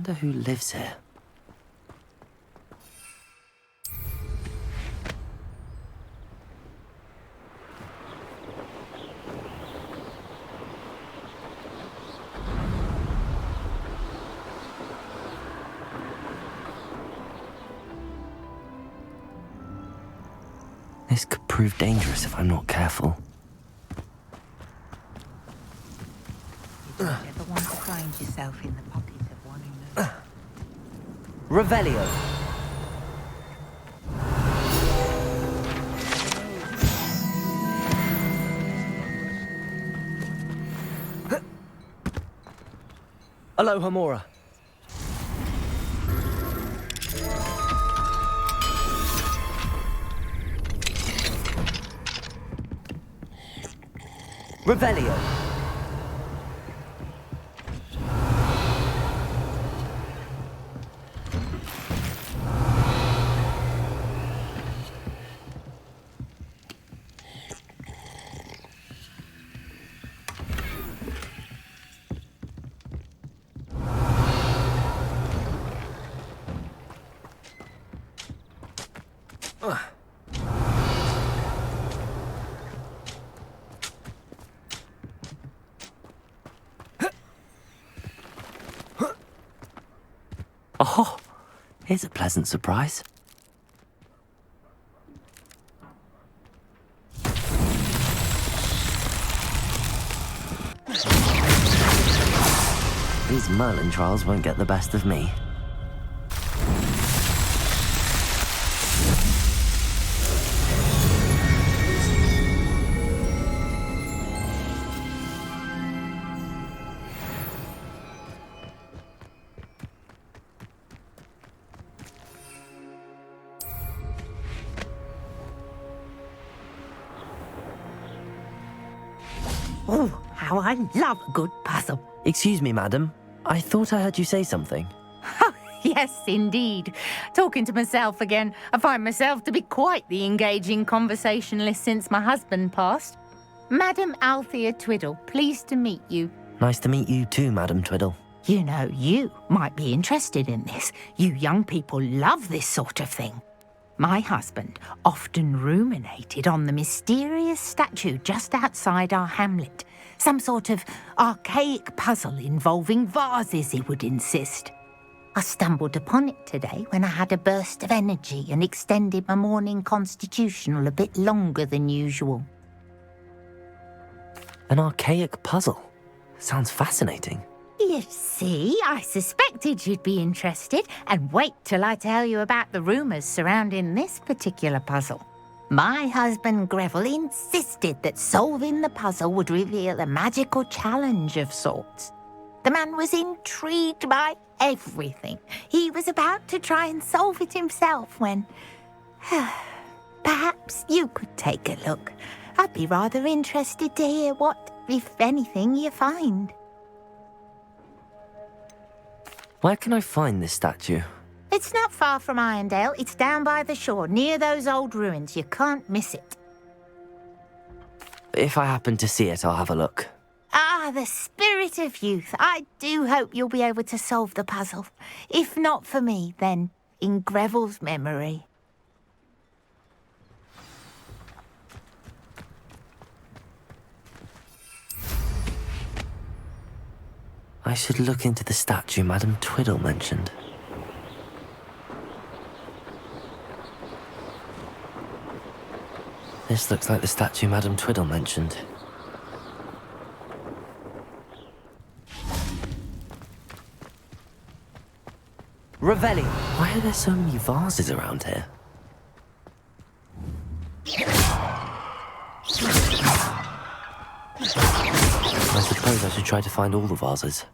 wonder who lives here. This could prove dangerous if I'm not careful. You don't ever want to find yourself in the pocket of one who knows. Revelio! Aloha, Mora. Revelio. Oh, here's a pleasant surprise. These Merlin trials won't get the best of me. Oh, how I love a good puzzle. Excuse me, madam. I thought I heard you say something. Yes, indeed. Talking to myself again. I find myself to be quite the engaging conversationalist since my husband passed. Madam Althea Twiddle, pleased to meet you. Nice to meet you too, Madam Twiddle. You know, you might be interested in this. You young people love this sort of thing. My husband often ruminated on the mysterious statue just outside our hamlet. Some sort of archaic puzzle involving vases, he would insist. I stumbled upon it today when I had a burst of energy and extended my morning constitutional a bit longer than usual. An archaic puzzle. Sounds fascinating. You see, I suspected you'd be interested, and wait till I tell you about the rumours surrounding this particular puzzle. My husband Greville insisted that solving the puzzle would reveal a magical challenge of sorts. The man was intrigued by everything. He was about to try and solve it himself when... Perhaps you could take a look. I'd be rather interested to hear what, if anything, you find. Where can I find this statue? It's not far from Irondale. It's down by the shore, near those old ruins. You can't miss it. If I happen to see it, I'll have a look. Ah, the spirit of youth. I do hope you'll be able to solve the puzzle. If not for me, then in Greville's memory. I should look into the statue Madam Twiddle mentioned. This looks like the statue Madam Twiddle mentioned. Revelli! Why are there so many vases around here? I suppose I should try to find all the vases.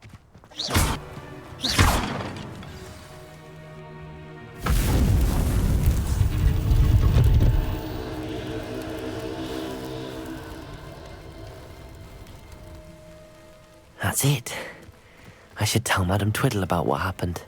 That's it. I should tell Madam Twiddle about what happened.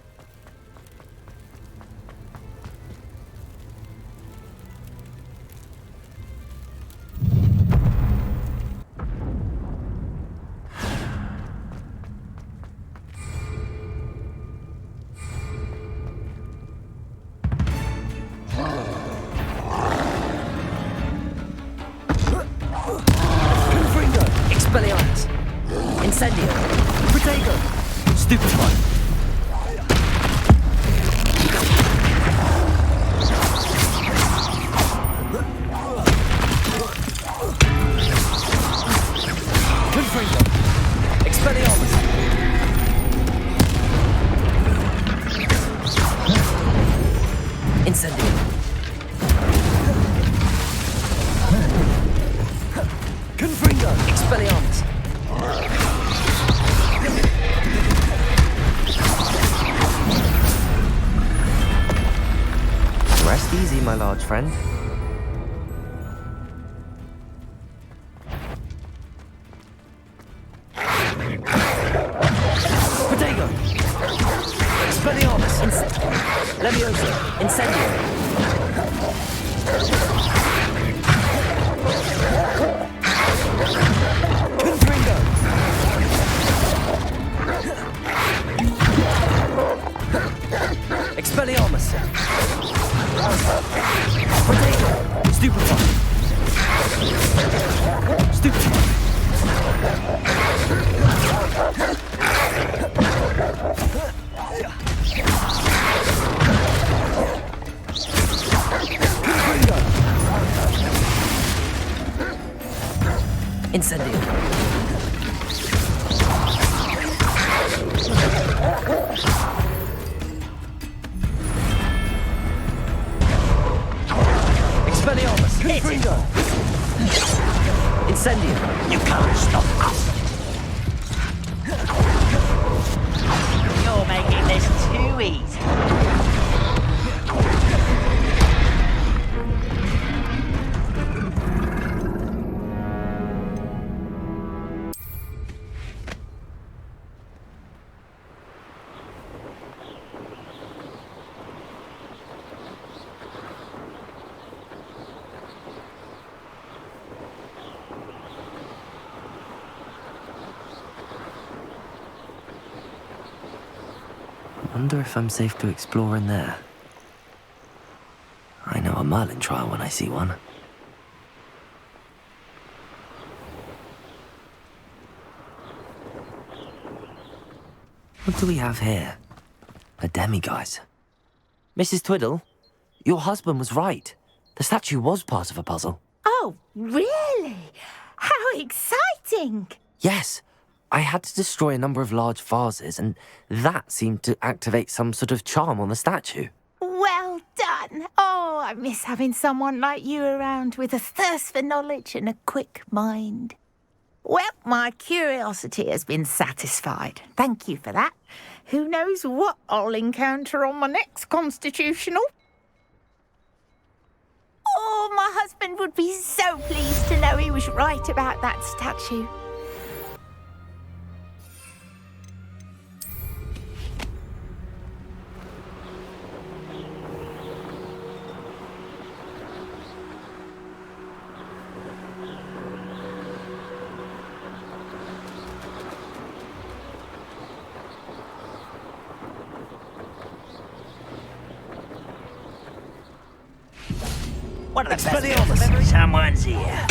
easy, my large friend. Protego! Expelliarmus! Leviosa! Incendio! Confringo! Expelliarmus! Protego! Stupefy! Stupefy! Incendio. Expelliarmus. Confringo. Incendio. You can't stop us. You're making this too easy. Wonder if I'm safe to explore in there. I know a Merlin trial when I see one. What do we have here? A demiguise. Mrs. Twiddle, your husband was right. The statue was part of a puzzle. Oh, really? How exciting! Yes, I had to destroy a number of large vases, and that seemed to activate some sort of charm on the statue. Well done. Oh, I miss having someone like you around with a thirst for knowledge and a quick mind. Well, my curiosity has been satisfied. Thank you for that. Who knows what I'll encounter on my next constitutional? Oh, my husband would be so pleased to know he was right about that statue. One of the best bits of memory. Someone's here.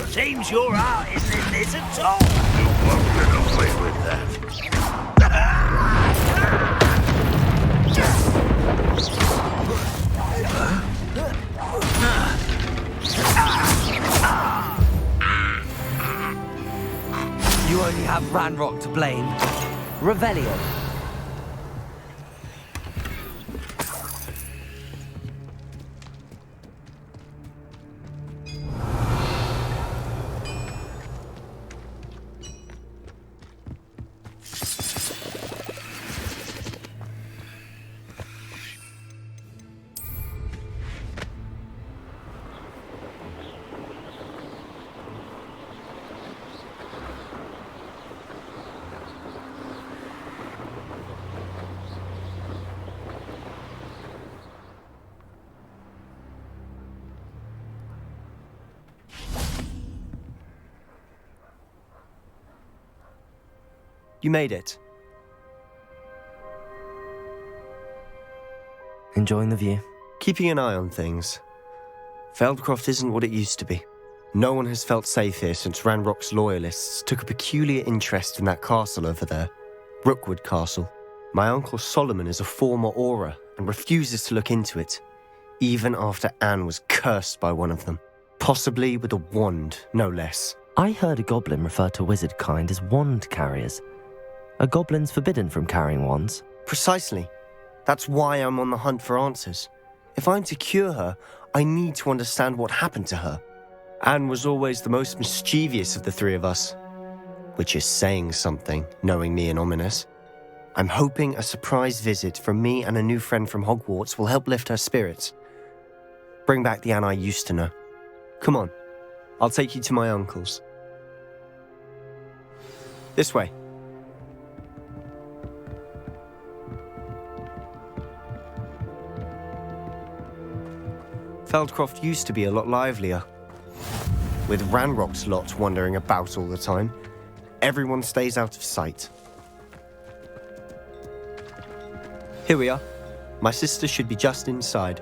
Seems your art isn't in this at all. You won't get away with that. You only have Ranrock to blame. Revelio. You made it. Enjoying the view? Keeping an eye on things. Feldcroft isn't what it used to be. No one has felt safe here since Ranrock's loyalists took a peculiar interest in that castle over there. Rookwood Castle. My uncle Solomon is a former Auror and refuses to look into it, even after Anne was cursed by one of them. Possibly with a wand, no less. I heard a goblin refer to wizard kind as wand carriers. Are goblins forbidden from carrying wands? Precisely. That's why I'm on the hunt for answers. If I'm to cure her, I need to understand what happened to her. Anne was always the most mischievous of the three of us. Which is saying something, knowing me and ominous. I'm hoping a surprise visit from me and a new friend from Hogwarts will help lift her spirits. Bring back the Anne I used to know. Come on, I'll take you to my uncle's. This way. Feldcroft used to be a lot livelier. With Ranrock's lot wandering about all the time, everyone stays out of sight. Here we are. My sister should be just inside.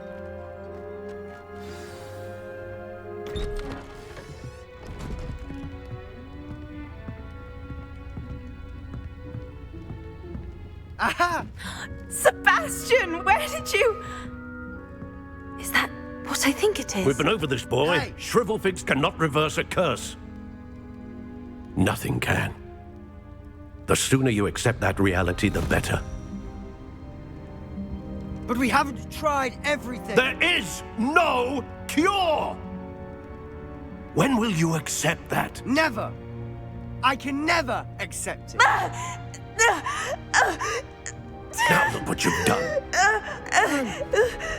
Aha! Sebastian, where did you... Is that what I think it is? We've been over this, boy. Hey. Shrivelfigs cannot reverse a curse. Nothing can. The sooner you accept that reality, the better. But we haven't tried everything. There is no cure! When will you accept that? Never. I can never accept it. Now look what you've done.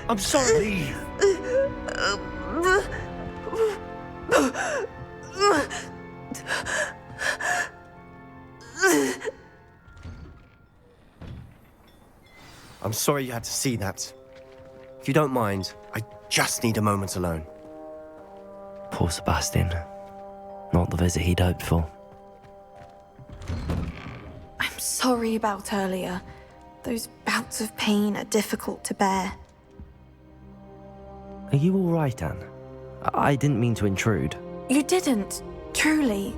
I'm sorry. Leave. I'm sorry you had to see that. If you don't mind, I just need a moment alone. Poor Sebastian. Not the visit he'd hoped for. I'm sorry about earlier. Those bouts of pain are difficult to bear. Are you all right, Anne? I didn't mean to intrude. You didn't, truly.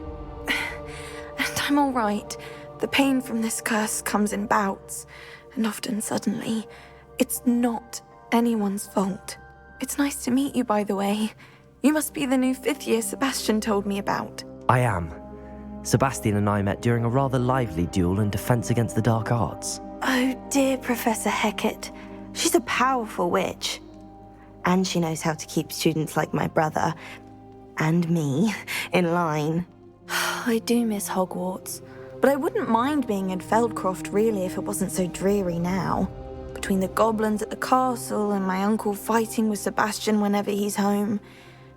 And I'm all right. The pain from this curse comes in bouts, and often suddenly. It's not anyone's fault. It's nice to meet you, by the way. You must be the new 5th year Sebastian told me about. I am. Sebastian and I met during a rather lively duel in Defense Against the Dark Arts. Oh, dear Professor Hecat. She's a powerful witch. And she knows how to keep students like my brother, and me, in line. I do miss Hogwarts, but I wouldn't mind being in Feldcroft really if it wasn't so dreary now. Between the goblins at the castle and my uncle fighting with Sebastian whenever he's home,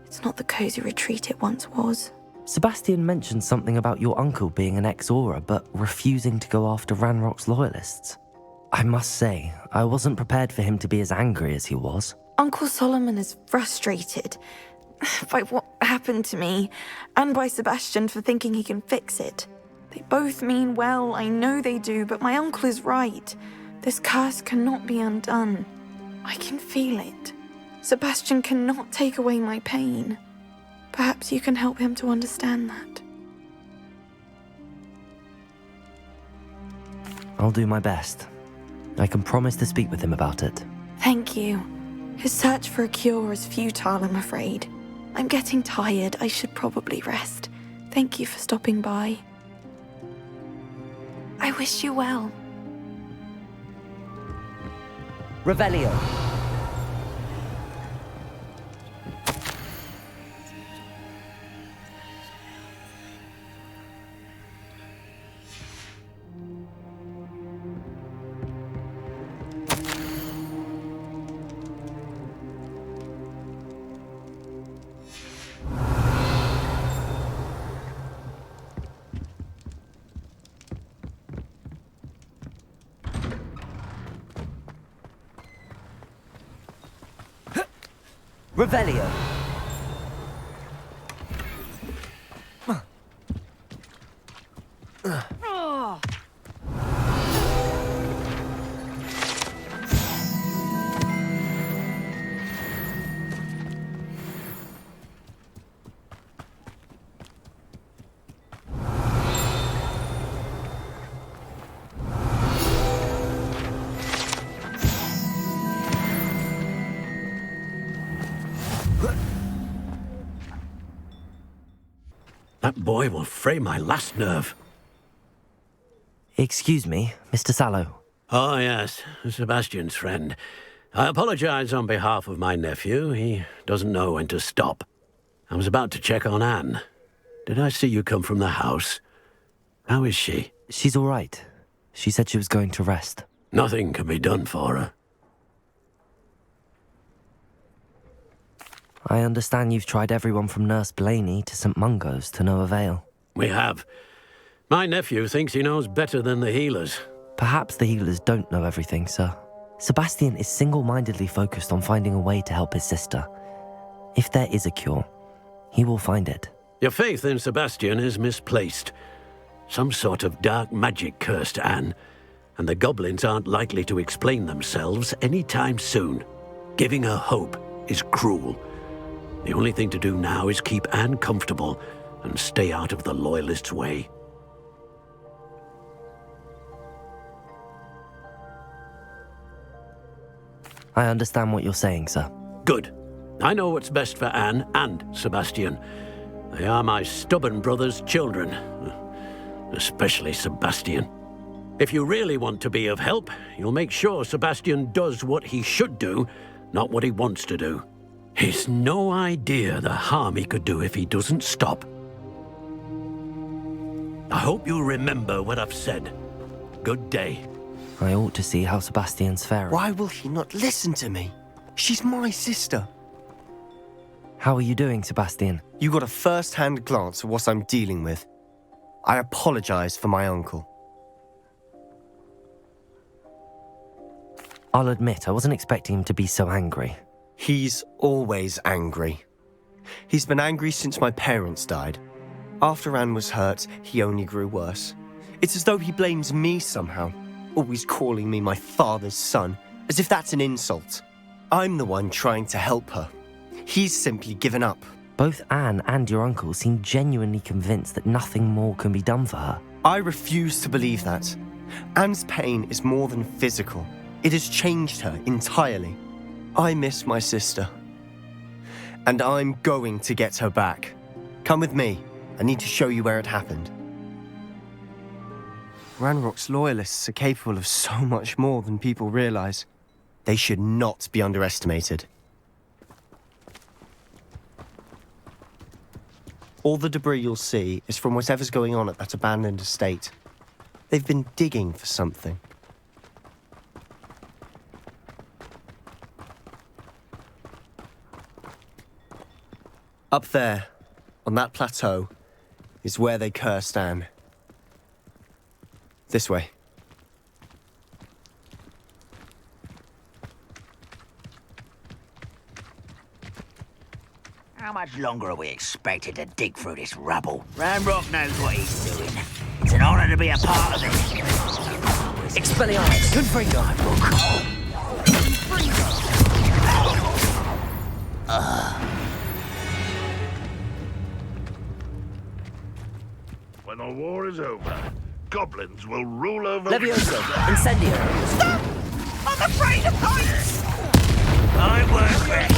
it's not the cozy retreat it once was. Sebastian mentioned something about your uncle being an ex-Auror, but refusing to go after Ranrock's loyalists. I must say, I wasn't prepared for him to be as angry as he was. Uncle Solomon is frustrated by what happened to me, and by Sebastian for thinking he can fix it. They both mean well, I know they do, but my uncle is right. This curse cannot be undone. I can feel it. Sebastian cannot take away my pain. Perhaps you can help him to understand that. I'll do my best. I can promise to speak with him about it. Thank you. His search for a cure is futile, I'm afraid. I'm getting tired. I should probably rest. Thank you for stopping by. I wish you well. Revelio. Revelio. That boy will fray my last nerve. Excuse me, Mr. Sallow. Oh, yes, Sebastian's friend. I apologize on behalf of my nephew. He doesn't know when to stop. I was about to check on Anne. Did I see you come from the house? How is she? She's all right. She said she was going to rest. Nothing can be done for her. I understand you've tried everyone from Nurse Blaney to St. Mungo's to no avail. We have. My nephew thinks he knows better than the healers. Perhaps the healers don't know everything, sir. Sebastian is single-mindedly focused on finding a way to help his sister. If there is a cure, he will find it. Your faith in Sebastian is misplaced. Some sort of dark magic cursed Anne, and the goblins aren't likely to explain themselves anytime soon. Giving her hope is cruel. The only thing to do now is keep Anne comfortable and stay out of the Loyalists' way. I understand what you're saying, sir. Good. I know what's best for Anne and Sebastian. They are my stubborn brother's children. Especially Sebastian. If you really want to be of help, you'll make sure Sebastian does what he should do, not what he wants to do. He's no idea the harm he could do if he doesn't stop. I hope you'll remember what I've said. Good day. I ought to see how Sebastian's faring. Why will he not listen to me? She's my sister. How are you doing, Sebastian? You got a first-hand glance at what I'm dealing with. I apologize for my uncle. I'll admit, I wasn't expecting him to be so angry. He's always angry. He's been angry since my parents died. After Anne was hurt, he only grew worse. It's as though he blames me somehow, always calling me my father's son, as if that's an insult. I'm the one trying to help her. He's simply given up. Both Anne and your uncle seem genuinely convinced that nothing more can be done for her. I refuse to believe that. Anne's pain is more than physical. It has changed her entirely. I miss my sister. And I'm going to get her back. Come with me. I need to show you where it happened. Ranrock's Loyalists are capable of so much more than people realize. They should not be underestimated. All the debris you'll see is from whatever's going on at that abandoned estate. They've been digging for something. Up there, on that plateau, is where they cursed Anne. This way. How much longer are we expected to dig through this rubble? Ranrock knows what he's doing. It's an honor to be a part of it. Expelliarmus, Confringo! When the war is over, goblins will rule over... Levioso, Incendio! Stop! I'm afraid of heights! I won't rest.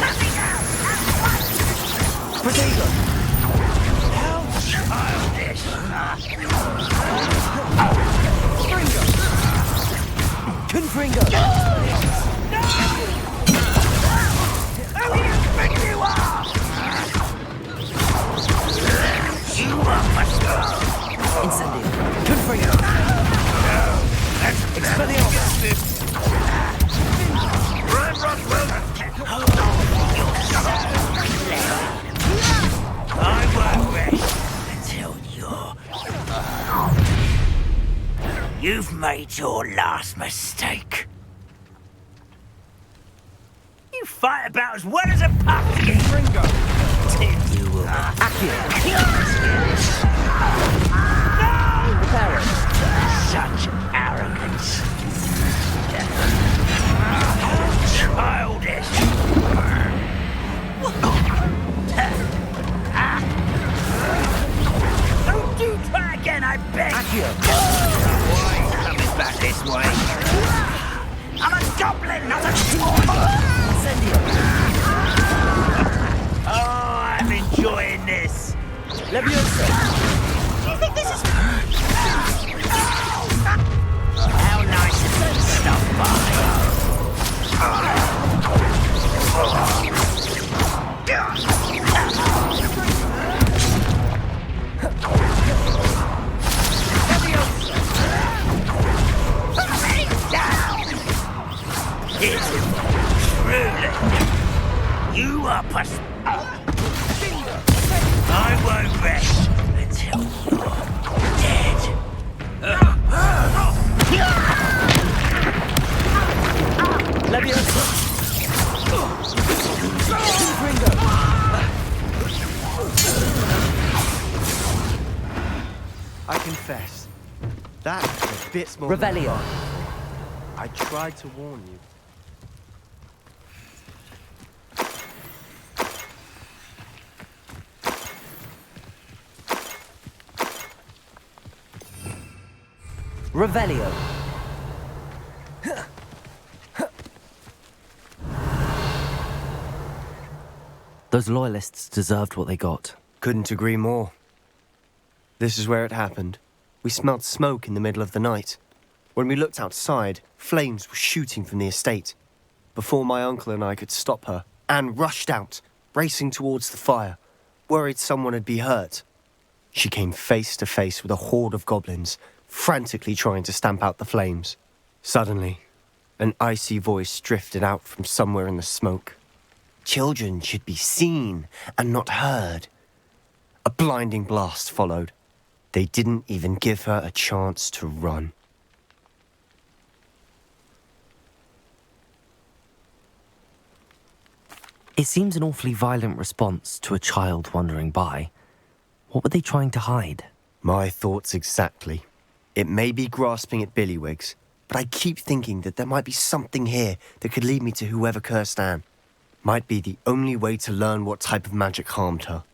Nothing else! Protego! How childish! Confringo! No! Who do you think you are? You are my son! Incendio! Confringo! Expelliarmus! I won't rest until you've made your last mistake. You fight about as well as a pup. Ringo! Till you will. Accio! No! Reparo! Such arrogance. Childish. Don't you try again, I beg. Accio! Why are you coming back this way? I'm a goblin, not a Incendio! Oh, I'm enjoying this. Levioso! Do you think this is... How nice is it to stop by? Truly. You are I won't rest until you're dead. I confess, that was a bit more Revelio. than fun. I tried to warn you. Revelio. Those loyalists deserved what they got. Couldn't agree more. This is where it happened. We smelled smoke in the middle of the night. When we looked outside, flames were shooting from the estate. Before my uncle and I could stop her, Anne rushed out, racing towards the fire, worried someone had been hurt. She came face to face with a horde of goblins, frantically trying to stamp out the flames. Suddenly, an icy voice drifted out from somewhere in the smoke. Children should be seen and not heard. A blinding blast followed. They didn't even give her a chance to run. It seems an awfully violent response to a child wandering by. What were they trying to hide? My thoughts exactly. It may be grasping at Billywigs, but I keep thinking that there might be something here that could lead me to whoever cursed Anne. Might be the only way to learn what type of magic harmed her,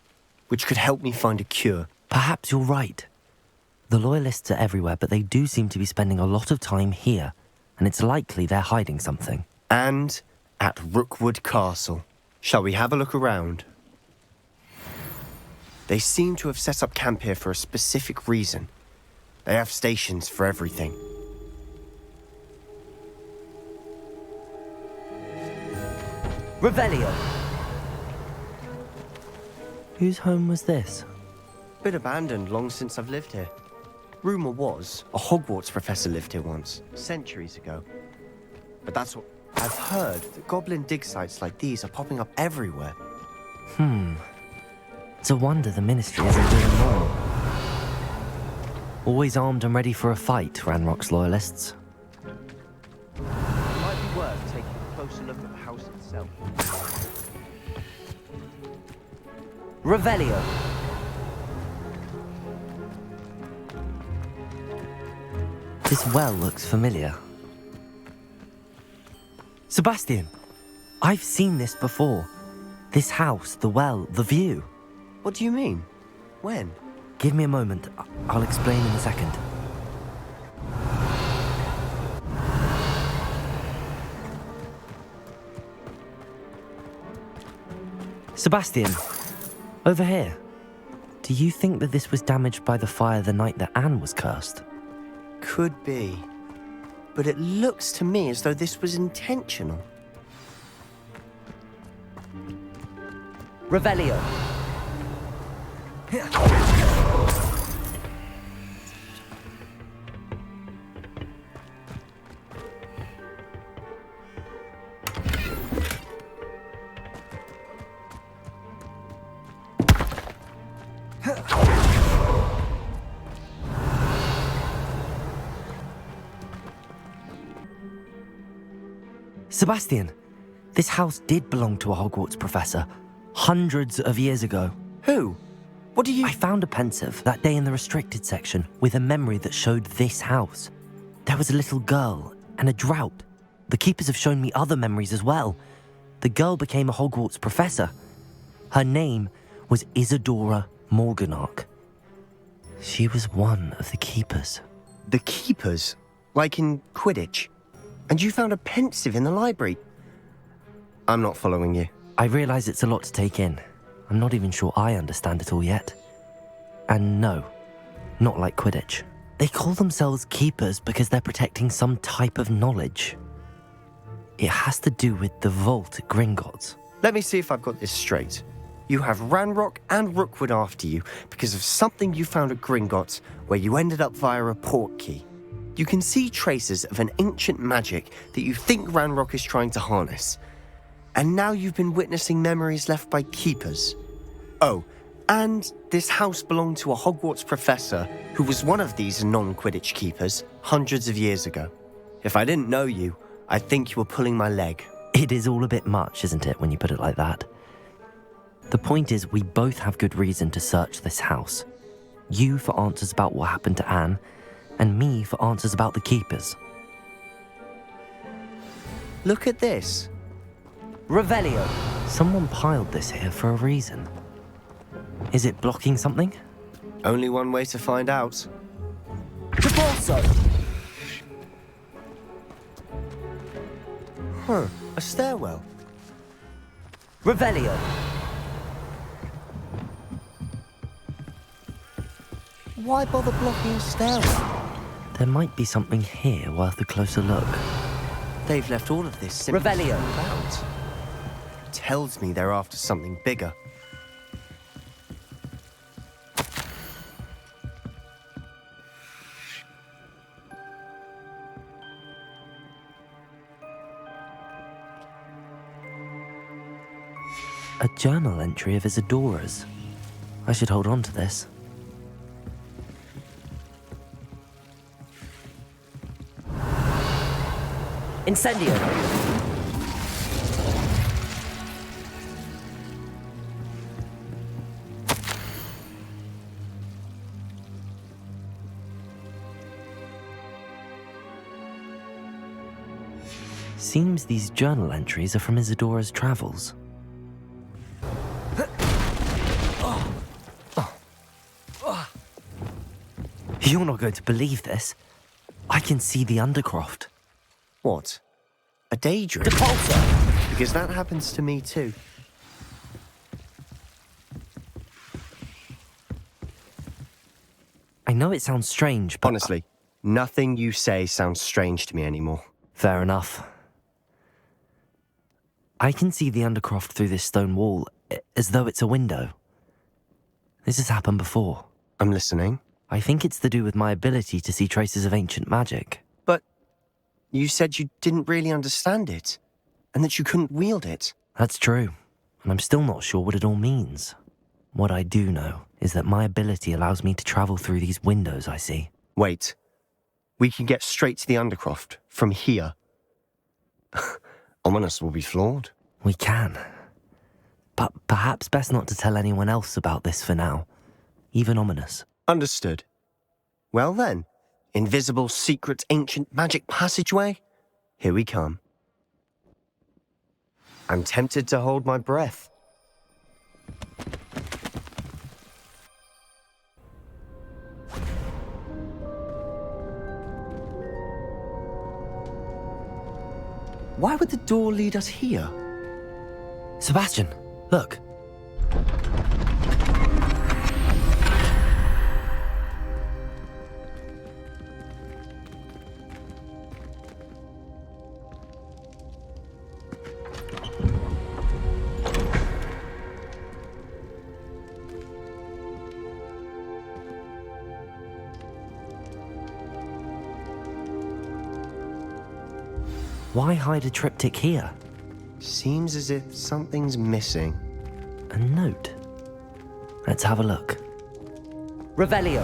which could help me find a cure. Perhaps you're right. The Loyalists are everywhere, but they do seem to be spending a lot of time here, and it's likely they're hiding something. And at Rookwood Castle. Shall we have a look around? They seem to have set up camp here for a specific reason. They have stations for everything. Revelio! Whose home was this? Been abandoned long since I've lived here. Rumour was a Hogwarts professor lived here once, centuries ago. But that's what I've heard, that goblin dig sites like these are popping up everywhere. It's a wonder the Ministry isn't doing more. Always armed and ready for a fight, Ranrock's Loyalists. It might be worth taking a closer look at the house itself. Revelio! This well looks familiar. Sebastian! I've seen this before. This house, the well, the view. What do you mean? When? Give me a moment. I'll explain in a second. Sebastian, over here. Do you think that this was damaged by the fire the night that Anne was cursed? Could be. But it looks to me as though this was intentional. Revelio. Sebastian, this house did belong to a Hogwarts professor, hundreds of years ago. Who? What do you... I found a pensive that day in the restricted section with a memory that showed this house. There was a little girl and a drought. The keepers have shown me other memories as well. The girl became a Hogwarts professor. Her name was Isadora Morganach. She was one of the keepers. The keepers? Like in Quidditch? And you found a pensive in the library? I'm not following you. I realise it's a lot to take in. I'm not even sure I understand it all yet. And no, not like Quidditch. They call themselves keepers because they're protecting some type of knowledge. It has to do with the vault at Gringotts. Let me see if I've got this straight. You have Ranrock and Rookwood after you because of something you found at Gringotts where you ended up via a portkey. You can see traces of an ancient magic that you think Ranrock is trying to harness. And now you've been witnessing memories left by keepers. Oh, and this house belonged to a Hogwarts professor who was one of these non-Quidditch keepers hundreds of years ago. If I didn't know you, I'd think you were pulling my leg. It is all a bit much, isn't it, when you put it like that? The point is, we both have good reason to search this house. You for answers about what happened to Anne, and me for answers about the keepers. Look at this. Revelio. Someone piled this here for a reason. Is it blocking something? Only one way to find out. Debalso! Huh, a stairwell. Revelio. Why bother blocking a stairwell? There might be something here worth a closer look. They've left all of this simply Revelio. out. Tells me they're after something bigger. A journal entry of Isadora's. I should hold on to this. Incendio! Seems these journal entries are from Isadora's travels. You're not going to believe this. I can see the Undercroft. What? A daydream? Depulso! Because that happens to me too. I know it sounds strange, but... Honestly, nothing you say sounds strange to me anymore. Fair enough. I can see the Undercroft through this stone wall, as though it's a window. This has happened before. I'm listening. I think it's to do with my ability to see traces of ancient magic. But you said you didn't really understand it, and that you couldn't wield it. That's true, and I'm still not sure what it all means. What I do know is that my ability allows me to travel through these windows I see. Wait. We can get straight to the Undercroft from here. Ominous will be flawed. We can. But perhaps best not to tell anyone else about this for now. Even Ominous. Understood. Well then, invisible, secret, ancient magic passageway? Here we come. I'm tempted to hold my breath. Why would the door lead us here? Sebastian, look. Why hide a triptych here? Seems as if something's missing. A note. Let's have a look. Revelio.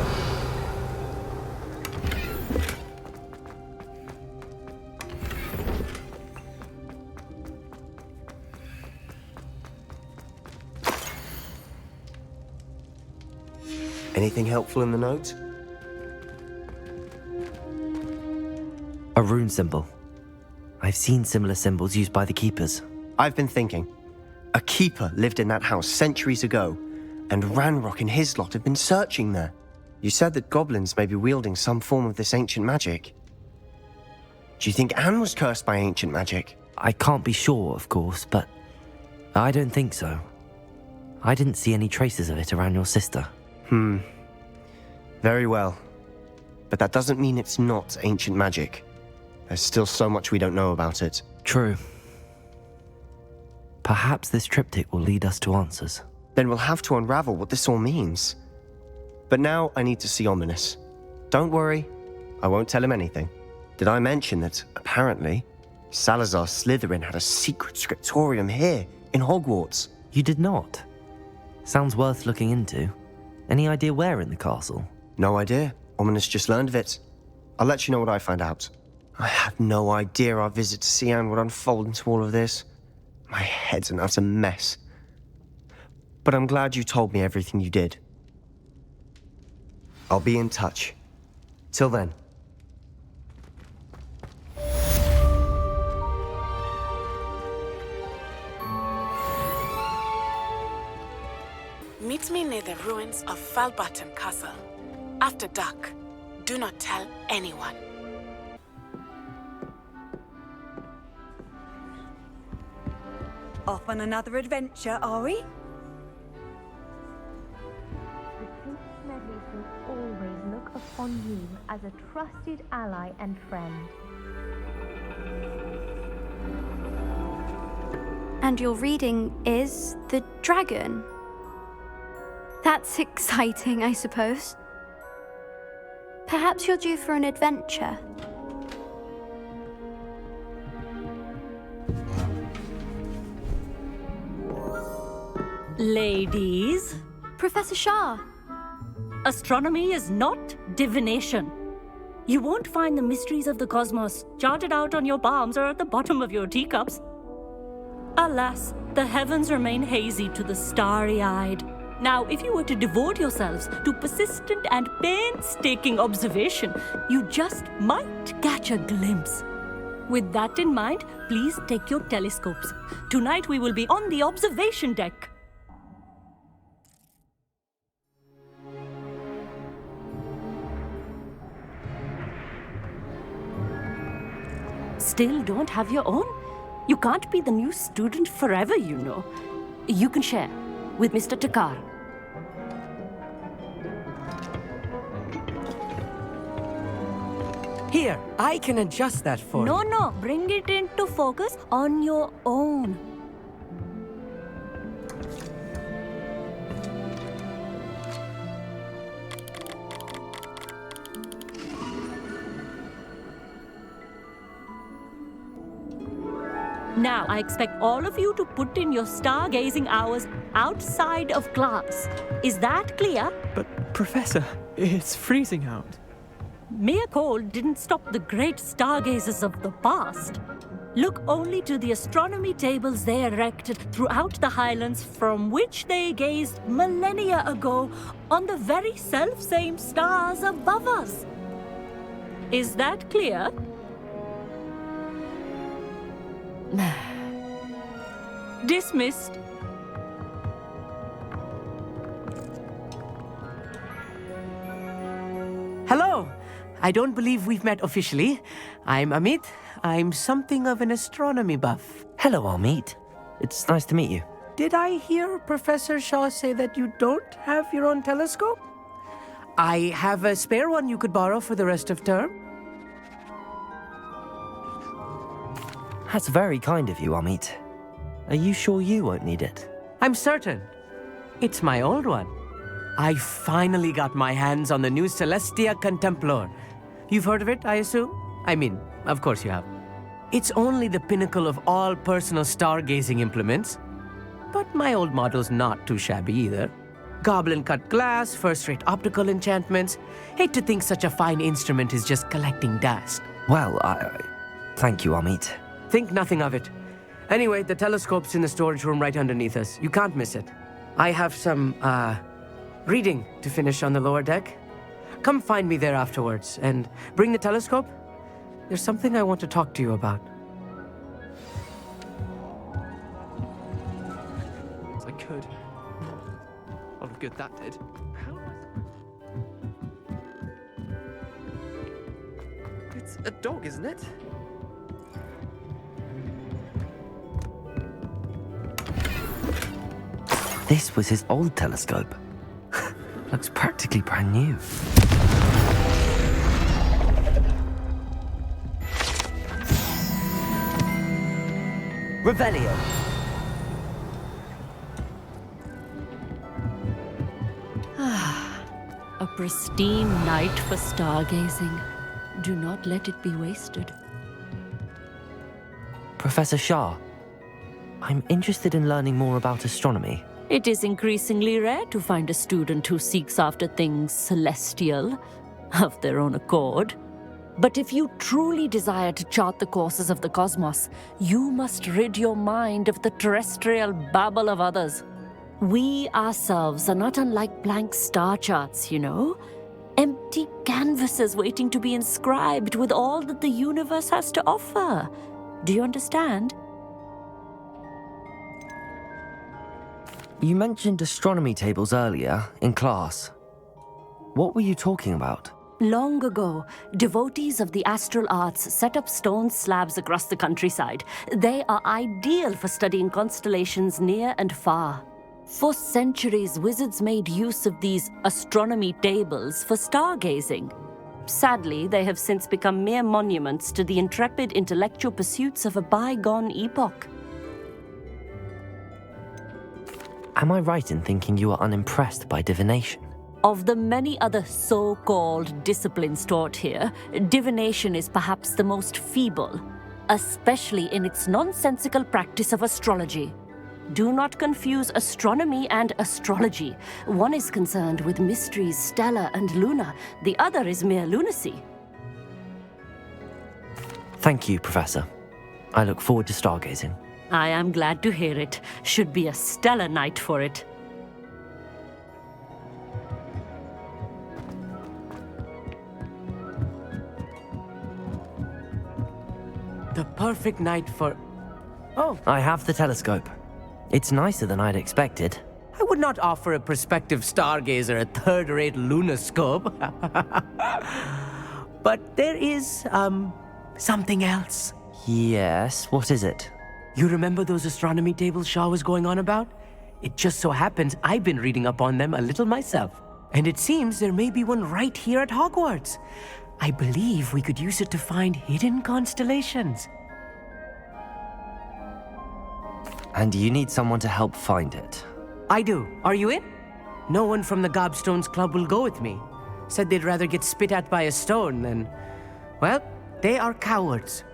Anything helpful in the note? A rune symbol. I've seen similar symbols used by the keepers. I've been thinking. A keeper lived in that house centuries ago, and Ranrock and his lot have been searching there. You said that goblins may be wielding some form of this ancient magic. Do you think Anne was cursed by ancient magic? I can't be sure, of course, but I don't think so. I didn't see any traces of it around your sister. Very well. But that doesn't mean it's not ancient magic. There's still so much we don't know about it. True. Perhaps this triptych will lead us to answers. Then we'll have to unravel what this all means. But now I need to see Ominous. Don't worry, I won't tell him anything. Did I mention that, apparently, Salazar Slytherin had a secret scriptorium here, in Hogwarts. You did not? Sounds worth looking into. Any idea where in the castle? No idea. Ominous just learned of it. I'll let you know what I find out. I had no idea our visit to Cian would unfold into all of this. My head's an utter mess. But I'm glad you told me everything you did. I'll be in touch. Till then. Meet me near the ruins of Falbarton Castle. After dark. Do not tell anyone. Off on another adventure, are we? The Prince Smedleys will always look upon you as a trusted ally and friend. And your reading is The Dragon. That's exciting, I suppose. Perhaps you're due for an adventure. Ladies. Professor Shah. Astronomy is not divination. You won't find the mysteries of the cosmos charted out on your palms or at the bottom of your teacups. Alas, the heavens remain hazy to the starry-eyed. Now, if you were to devote yourselves to persistent and painstaking observation, you just might catch a glimpse. With that in mind, please take your telescopes. Tonight we will be on the observation deck. Still don't have your own? You can't be the new student forever, you know. You can share with Mr. Takar. Here, I can adjust that for you. No, bring it into focus on your own. Now, I expect all of you to put in your stargazing hours outside of class. Is that clear? But, Professor, it's freezing out. Mere cold didn't stop the great stargazers of the past. Look only to the astronomy tables they erected throughout the Highlands from which they gazed millennia ago on the very self-same stars above us. Is that clear? Dismissed. Hello! I don't believe we've met officially. I'm Amit. I'm something of an astronomy buff. Hello, Amit. It's nice to meet you. Did I hear Professor Shaw say that you don't have your own telescope? I have a spare one you could borrow for the rest of term. That's very kind of you, Amit. Are you sure you won't need it? I'm certain. It's my old one. I finally got my hands on the new Celestia Contemplar. You've heard of it, I assume? I mean, of course you have. It's only the pinnacle of all personal stargazing implements. But my old model's not too shabby either. Goblin-cut glass, first-rate optical enchantments. Hate to think such a fine instrument is just collecting dust. Well, thank you, Amit. Think nothing of it. Anyway, the telescope's in the storage room right underneath us. You can't miss it. I have some, reading to finish on the lower deck. Come find me there afterwards, and bring the telescope. There's something I want to talk to you about. I could. A lot of good that did. It's a dog, isn't it? This was his old telescope. Looks practically brand new. Revelio. A pristine night for stargazing. Do not let it be wasted. Professor Shah, I'm interested in learning more about astronomy. It is increasingly rare to find a student who seeks after things celestial, of their own accord. But if you truly desire to chart the courses of the cosmos, you must rid your mind of the terrestrial babble of others. We ourselves are not unlike blank star charts, you know. Empty canvases waiting to be inscribed with all that the universe has to offer. Do you understand? You mentioned astronomy tables earlier in class. What were you talking about? Long ago, devotees of the astral arts set up stone slabs across the countryside. They are ideal for studying constellations near and far. For centuries, wizards made use of these astronomy tables for stargazing. Sadly, they have since become mere monuments to the intrepid intellectual pursuits of a bygone epoch. Am I right in thinking you are unimpressed by divination? Of the many other so-called disciplines taught here, divination is perhaps the most feeble, especially in its nonsensical practice of astrology. Do not confuse astronomy and astrology. One is concerned with mysteries stellar and lunar, the other is mere lunacy. Thank you, Professor. I look forward to stargazing. I am glad to hear it. Should be a stellar night for it. The perfect night for... Oh, I have the telescope. It's nicer than I'd expected. I would not offer a prospective stargazer a third-rate lunoscope. But there is, something else. Yes, what is it? You remember those astronomy tables Shaw was going on about? It just so happens I've been reading up on them a little myself. And it seems there may be one right here at Hogwarts. I believe we could use it to find hidden constellations. And you need someone to help find it. I do. Are you in? No one from the Gobstones Club will go with me. Said they'd rather get spit at by a stone than... Well, they are cowards.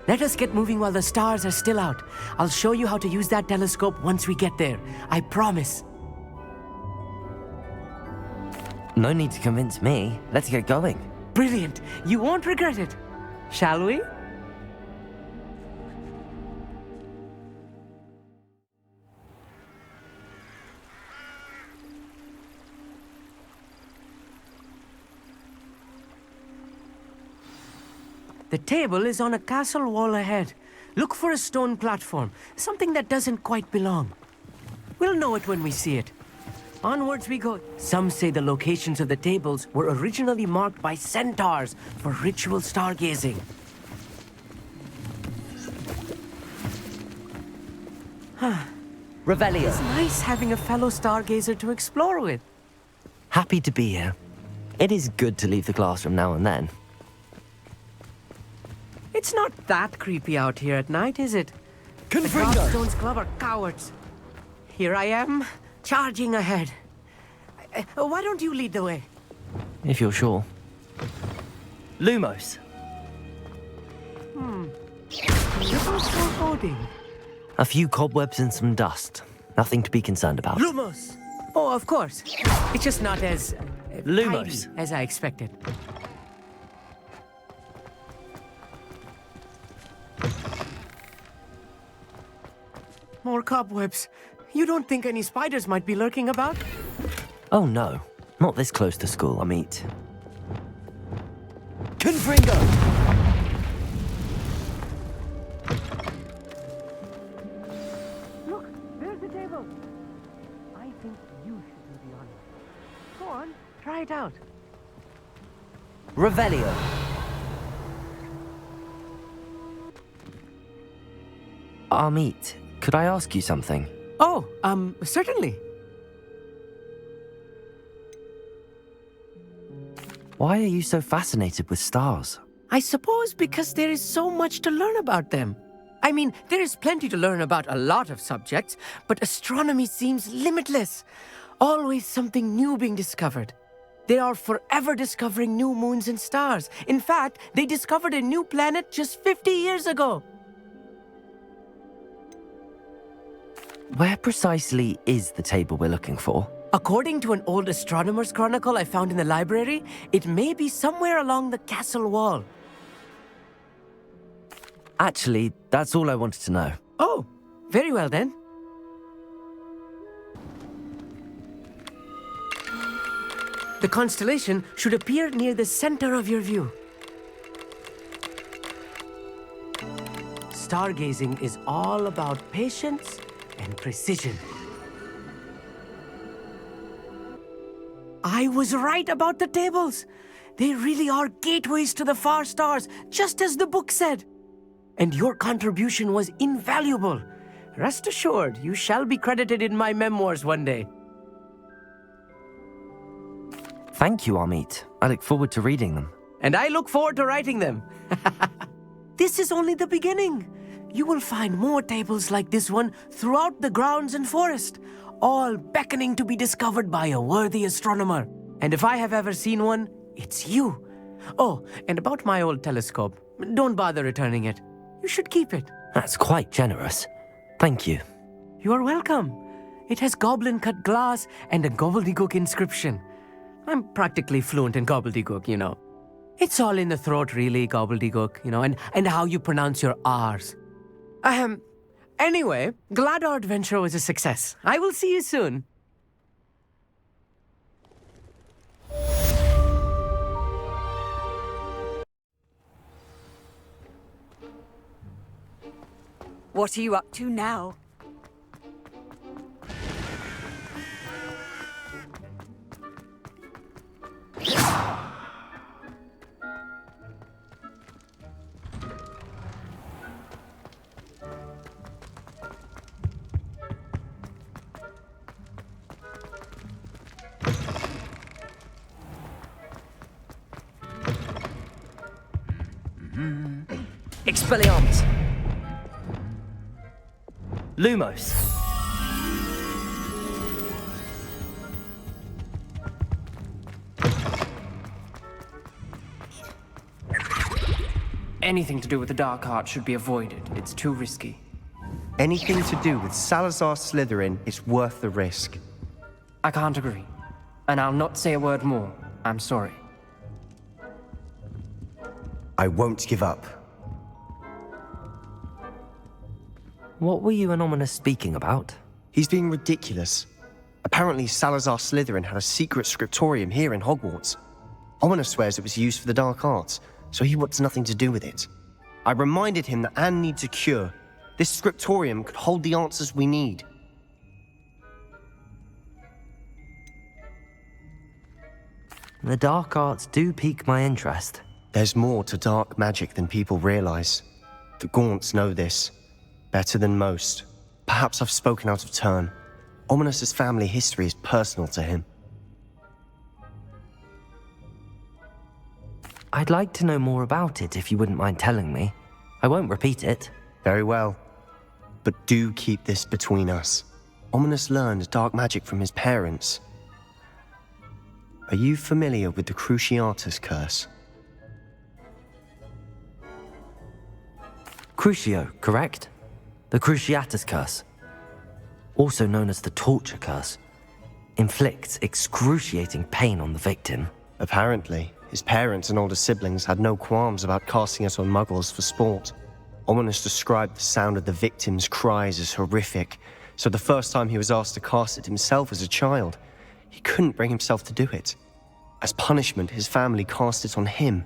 Let us get moving while the stars are still out. I'll show you how to use that telescope once we get there. I promise. No need to convince me. Let's get going. Brilliant. You won't regret it. Shall we? The table is on a castle wall ahead. Look for a stone platform, something that doesn't quite belong. We'll know it when we see it. Onwards we go. Some say the locations of the tables were originally marked by centaurs for ritual stargazing. Revelio. It's nice having a fellow stargazer to explore with. Happy to be here. It is good to leave the classroom now and then. It's not that creepy out here at night, is it? The Confringo! Gobstones Club are cowards. Here I am, charging ahead. Why don't you lead the way? If you're sure. Lumos. Little foreboding. A few cobwebs and some dust. Nothing to be concerned about. Lumos! Oh, of course. It's just not as... Lumos. tidy as I expected. More cobwebs. You don't think any spiders might be lurking about? Oh no. Not this close to school, I meet. Confringo! Look, there's the table. I think you should do the honor. Go on, try it out. Revelio. Amit, could I ask you something? Oh, certainly. Why are you so fascinated with stars? I suppose because there is so much to learn about them. I mean, there is plenty to learn about a lot of subjects, but astronomy seems limitless. Always something new being discovered. They are forever discovering new moons and stars. In fact, they discovered a new planet just 50 years ago. Where precisely is the table we're looking for? According to an old astronomer's chronicle I found in the library, it may be somewhere along the castle wall. Actually, that's all I wanted to know. Oh, very well then. The constellation should appear near the center of your view. Stargazing is all about patience and precision. I was right about the tables. They really are gateways to the far stars, just as the book said. And your contribution was invaluable. Rest assured, you shall be credited in my memoirs one day. Thank you, Amit. I look forward to reading them. And I look forward to writing them. This is only the beginning. You will find more tables like this one throughout the grounds and forest, all beckoning to be discovered by a worthy astronomer. And if I have ever seen one, it's you. Oh, and about my old telescope, don't bother returning it. You should keep it. That's quite generous. Thank you. You are welcome. It has goblin-cut glass and a gobbledygook inscription. I'm practically fluent in gobbledygook, you know. It's all in the throat, really, gobbledygook, you know, and how you pronounce your R's. Anyway, glad our adventure was a success. I will see you soon. What are you up to now? Expelliarmus! Lumos! Anything to do with the dark art should be avoided. It's too risky. Anything to do with Salazar Slytherin is worth the risk. I can't agree. And I'll not say a word more. I'm sorry. I won't give up. What were you and Ominous speaking about? He's being ridiculous. Apparently Salazar Slytherin had a secret scriptorium here in Hogwarts. Ominous swears it was used for the dark arts, so he wants nothing to do with it. I reminded him that Anne needs a cure. This scriptorium could hold the answers we need. The dark arts do pique my interest. There's more to dark magic than people realize. The Gaunts know this. Better than most. Perhaps I've spoken out of turn. Ominous's family history is personal to him. I'd like to know more about it if you wouldn't mind telling me. I won't repeat it. Very well. But do keep this between us. Ominous learned dark magic from his parents. Are you familiar with the Cruciatus curse? Crucio, correct? The Cruciatus curse, also known as the torture curse, inflicts excruciating pain on the victim. Apparently, his parents and older siblings had no qualms about casting it on muggles for sport. Ominous described the sound of the victim's cries as horrific, so the first time he was asked to cast it himself as a child, he couldn't bring himself to do it. As punishment, his family cast it on him.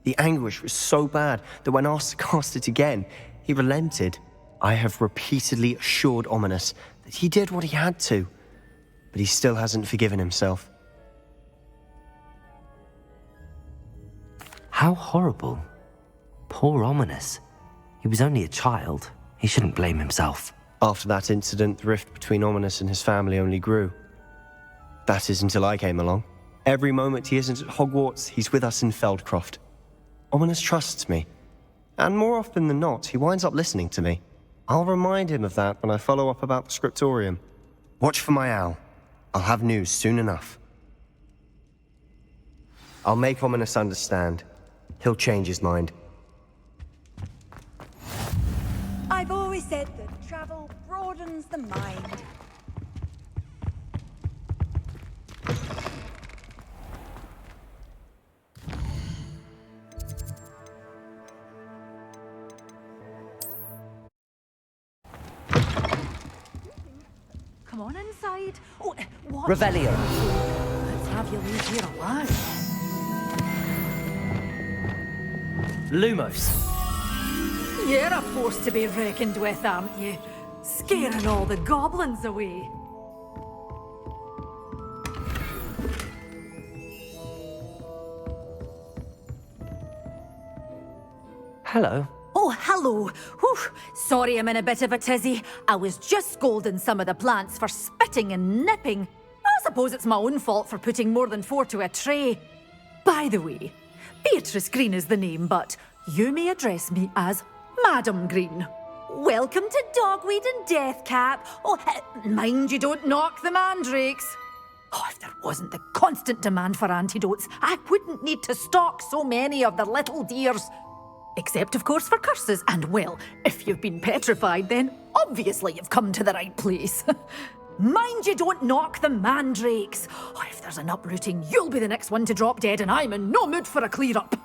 The anguish was so bad that when asked to cast it again, he relented. I have repeatedly assured Ominous that he did what he had to, but he still hasn't forgiven himself. How horrible. Poor Ominous. He was only a child. He shouldn't blame himself. After that incident, the rift between Ominous and his family only grew. That is until I came along. Every moment he isn't at Hogwarts, he's with us in Feldcroft. Ominous trusts me, and more often than not, he winds up listening to me. I'll remind him of that when I follow up about the scriptorium. Watch for my owl. I'll have news soon enough. I'll make Ominous understand. He'll change his mind. I've always said that travel broadens the mind. Come on inside. Oh, what? Revelio. Let's have you leave here alive. Lumos. You're a force to be reckoned with, aren't you? Scaring all the goblins away. Hello. Oh, hello. Whew. Sorry I'm in a bit of a tizzy. I was just scolding some of the plants for spitting and nipping. I suppose it's my own fault for putting more than 4 to a tray. By the way, Beatrice Green is the name, but you may address me as Madam Green. Welcome to Dogweed and Deathcap. Oh, mind you don't knock the mandrakes. Oh, if there wasn't the constant demand for antidotes, I wouldn't need to stock so many of the little dears. Except, of course, for curses. And, well, if you've been petrified, then obviously you've come to the right place. Mind you don't knock the mandrakes. Oh, if there's an uprooting, you'll be the next one to drop dead, and I'm in no mood for a clear-up.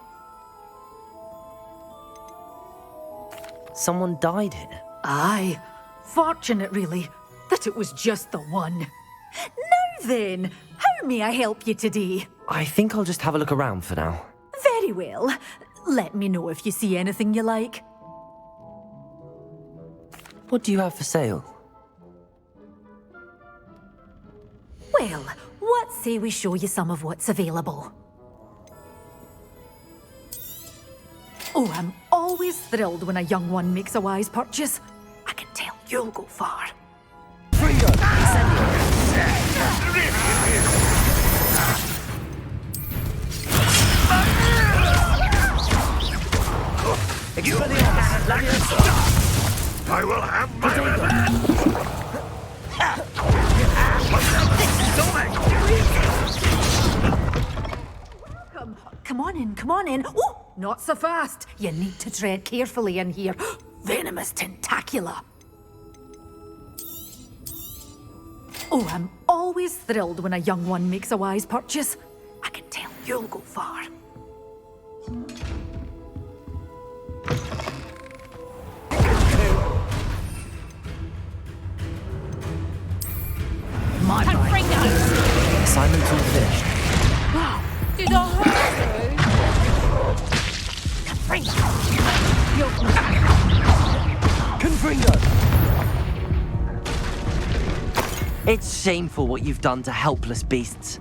Someone died here. Aye. Fortunate, really, that it was just the one. Now then, how may I help you today? I think I'll just have a look around for now. Very well. Let me know if you see anything you like. What do you have for sale? Well, what say we show you some of what's available? Oh, I'm always thrilled when a young one makes a wise purchase. I can tell you'll go far. I will have my Come on in, come on in. Oh, not so fast. You need to tread carefully in here. Venomous tentacula. Oh, I'm always thrilled when a young one makes a wise purchase. I can tell you'll go far. My Assignment's all finished. Wow, did I It's shameful what you've done to helpless beasts.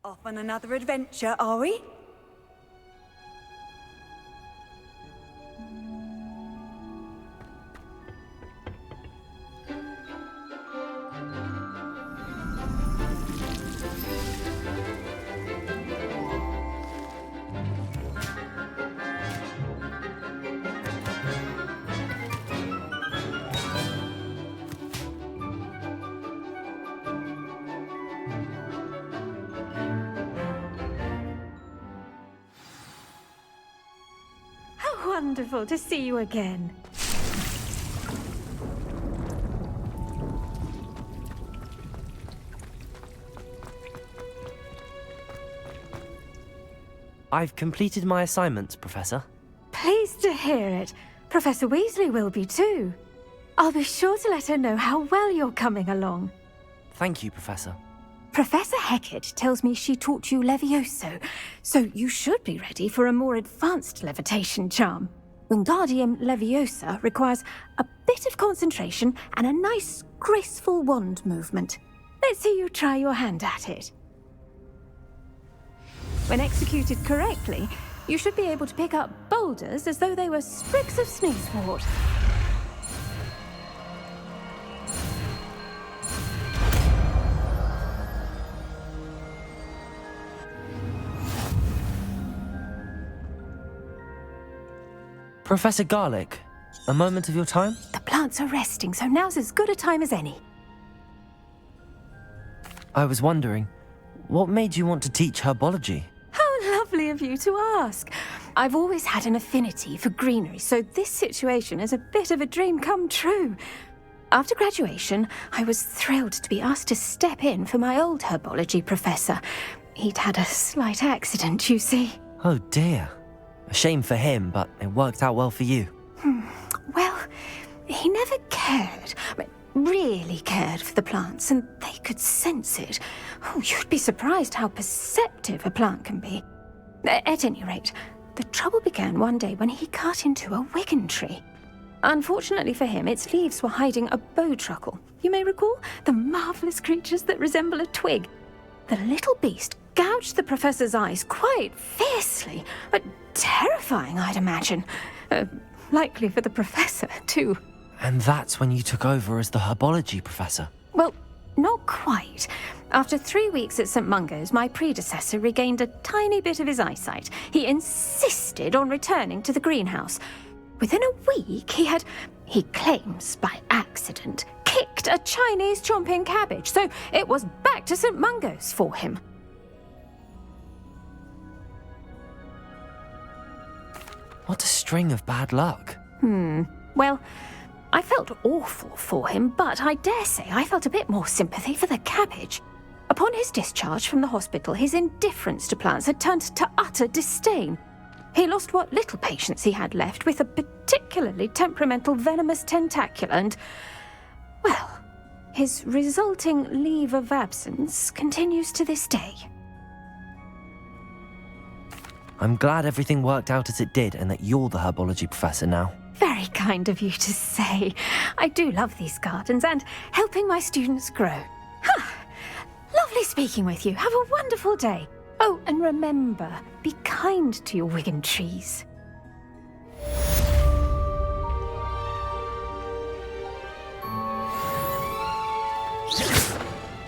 Off on another adventure, are we? Wonderful to see you again. I've completed my assignments, Professor. Pleased to hear it. Professor Weasley will be too. I'll be sure to let her know how well you're coming along. Thank you, Professor. Professor Hecat tells me she taught you Levioso, so you should be ready for a more advanced levitation charm. Wingardium Leviosa requires a bit of concentration and a nice, graceful wand movement. Let's see you try your hand at it. When executed correctly, you should be able to pick up boulders as though they were sprigs of sneezewort. Professor Garlick, A moment of your time? The plants are resting, so now's as good a time as any. I was wondering, what made you want to teach herbology? How lovely of you to ask. I've always had an affinity for greenery, so this situation is a bit of a dream come true. After graduation, I was thrilled to be asked to step in for my old herbology professor. He'd had a slight accident, you see. Oh dear. A shame for him, but it worked out well for you. Well, he never cared, really cared for the plants, and they could sense it. Oh, you'd be surprised how perceptive a plant can be. At any rate, the trouble began one day when he cut into a wigan tree. Unfortunately for him, its leaves were hiding a bowtruckle. You may recall the marvellous creatures that resemble a twig. The little beast gouged the professor's eyes quite fiercely, but terrifying, I'd imagine. Likely for the professor, too. And that's when you took over as the herbology professor? Well, not quite. After 3 weeks at St. Mungo's, my predecessor regained a tiny bit of his eyesight. He insisted on returning to the greenhouse. Within a week, he claims by accident, kicked a Chinese chomping cabbage, so it was back to St. Mungo's for him. What a string of bad luck. Well, I felt awful for him, but I dare say I felt a bit more sympathy for the cabbage. Upon his discharge from the hospital, his indifference to plants had turned to utter disdain. He lost what little patience he had left with a particularly temperamental venomous tentacula and, well, his resulting leave of absence continues to this day. I'm glad everything worked out as it did and that you're the herbology professor now. Very kind of you to say. I do love these gardens and helping my students grow. Lovely speaking with you. Have a wonderful day. Oh, and remember, be kind to your wigan trees.